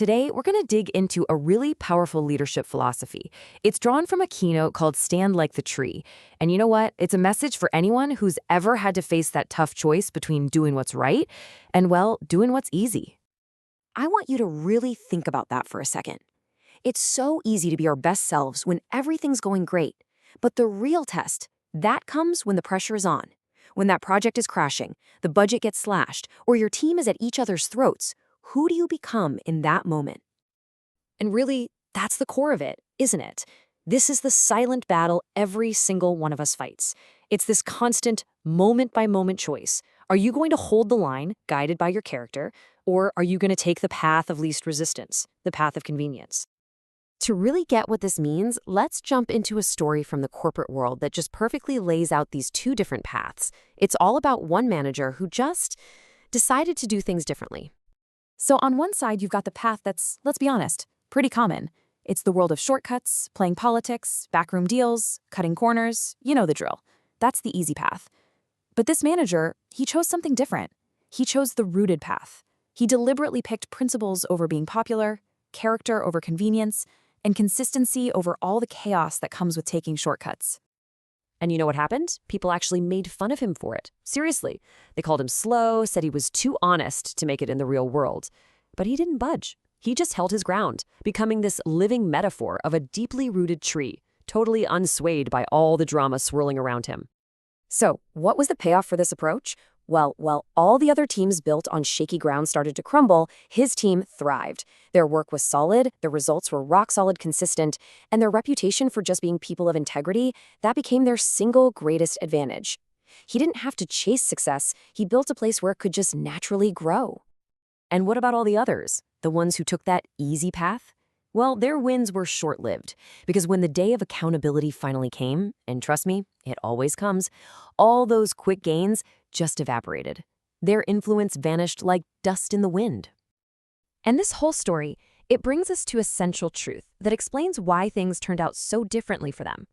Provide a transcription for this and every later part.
Today, we're going to dig into a really powerful leadership philosophy. It's drawn from a keynote called Stand Like the Tree. And you know what? It's a message for anyone who's ever had to face that tough choice between doing what's right and, well, doing what's easy. I want you to really think about that for a second. It's so easy to be our best selves when everything's going great. But the real test, that comes when the pressure is on. When that project is crashing, the budget gets slashed, or your team is at each other's throats. Who do you become in that moment? And really, that's the core of it, isn't it? This is the silent battle every single one of us fights. It's this constant, moment-by-moment choice. Are you going to hold the line, guided by your character, or are you going to take the path of least resistance, the path of convenience? To really get what this means, let's jump into a story from the corporate world that just perfectly lays out these two different paths. It's all about one manager who just decided to do things differently. So on one side, you've got the path that's, let's be honest, pretty common. It's the world of shortcuts, playing politics, backroom deals, cutting corners, you know the drill. That's the easy path. But this manager, he chose something different. He chose the rooted path. He deliberately picked principles over being popular, character over convenience, and consistency over all the chaos that comes with taking shortcuts. And you know what happened? People actually made fun of him for it. Seriously. They called him slow, said he was too honest to make it in the real world. But he didn't budge. He just held his ground, becoming this living metaphor of a deeply rooted tree, totally unswayed by all the drama swirling around him. So, what was the payoff for this approach? Well, while all the other teams built on shaky ground started to crumble, his team thrived. Their work was solid, their results were rock-solid consistent, and their reputation for just being people of integrity, that became their single greatest advantage. He didn't have to chase success, he built a place where it could just naturally grow. And what about all the others? The ones who took that easy path? Well, their wins were short-lived, because when the day of accountability finally came, and trust me, it always comes, all those quick gains just evaporated. Their influence vanished like dust in the wind. And this whole story, it brings us to a central truth that explains why things turned out so differently for them.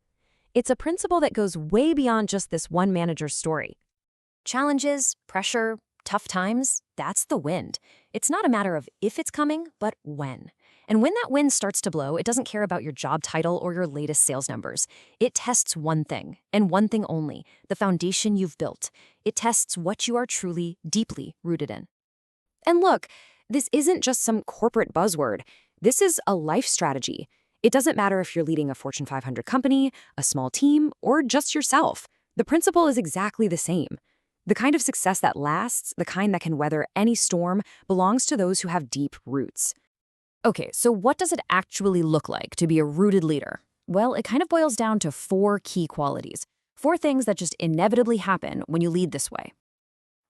It's a principle that goes way beyond just this one manager's story. Challenges, pressure, tough times, that's the wind. It's not a matter of if it's coming, but when. And when that wind starts to blow, it doesn't care about your job title or your latest sales numbers. It tests one thing, and one thing only, the foundation you've built. It tests what you are truly, deeply rooted in. And look, this isn't just some corporate buzzword. This is a life strategy. It doesn't matter if you're leading a Fortune 500 company, a small team, or just yourself. The principle is exactly the same. The kind of success that lasts, the kind that can weather any storm, belongs to those who have deep roots. Okay, so what does it actually look like to be a rooted leader? Well, it kind of boils down to 4 key qualities. 4 things that just inevitably happen when you lead this way.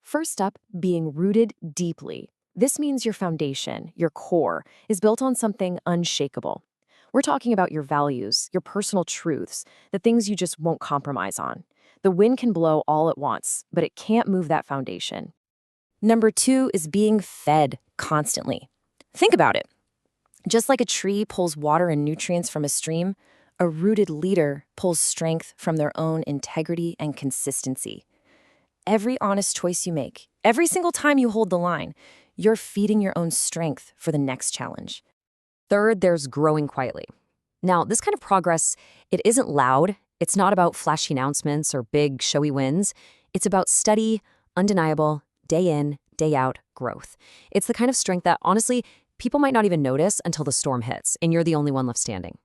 First up, being rooted deeply. This means your foundation, your core, is built on something unshakable. We're talking about your values, your personal truths, the things you just won't compromise on. The wind can blow all at once, but it can't move that foundation. Number 2 is being fed constantly. Think about it. Just like a tree pulls water and nutrients from a stream, a rooted leader pulls strength from their own integrity and consistency. Every honest choice you make, every single time you hold the line, you're feeding your own strength for the next challenge. Third, there's growing quietly. Now, this kind of progress, it isn't loud. It's not about flashy announcements or big, showy wins. It's about steady, undeniable, day in, day out growth. It's the kind of strength that, honestly, people might not even notice until the storm hits, and you're the only one left standing.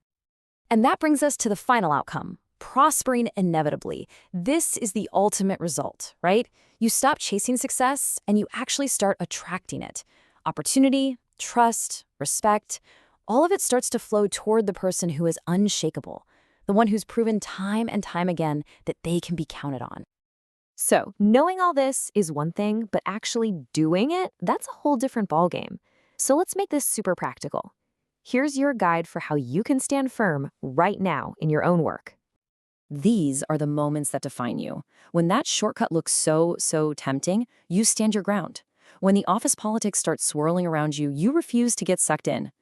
And that brings us to the final outcome, prospering inevitably. This is the ultimate result, right? You stop chasing success, and you actually start attracting it. Opportunity, trust, respect, all of it starts to flow toward the person who is unshakable, the one who's proven time and time again that they can be counted on. So, knowing all this is one thing, but actually doing it, that's a whole different ballgame. So let's make this super practical. Here's your guide for how you can stand firm right now in your own work. These are the moments that define you. When that shortcut looks so tempting, you stand your ground. When the office politics starts swirling around you, you refuse to get sucked in.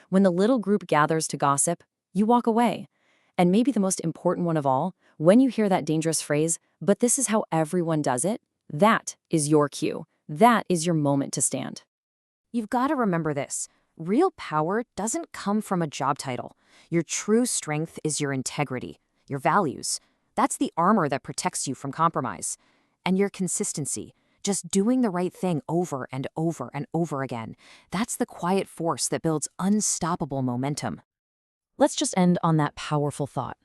When the little group gathers to gossip, you walk away. And maybe the most important one of all, when you hear that dangerous phrase, "But this is how everyone does it," that is your cue. That is your moment to stand. You've got to remember this. Real power doesn't come from a job title. Your true strength is your integrity, your values. That's the armor that protects you from compromise. And your consistency, just doing the right thing over and over and over again. That's the quiet force that builds unstoppable momentum. Let's just end on that powerful thought.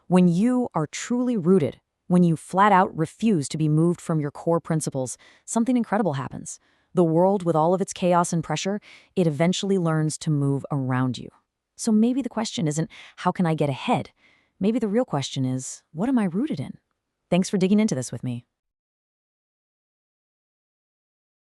When you are truly rooted, when you flat out refuse to be moved from your core principles, something incredible happens. The world, with all of its chaos and pressure, it eventually learns to move around you. So maybe the question isn't, how can I get ahead? Maybe the real question is, what am I rooted in? Thanks for digging into this with me.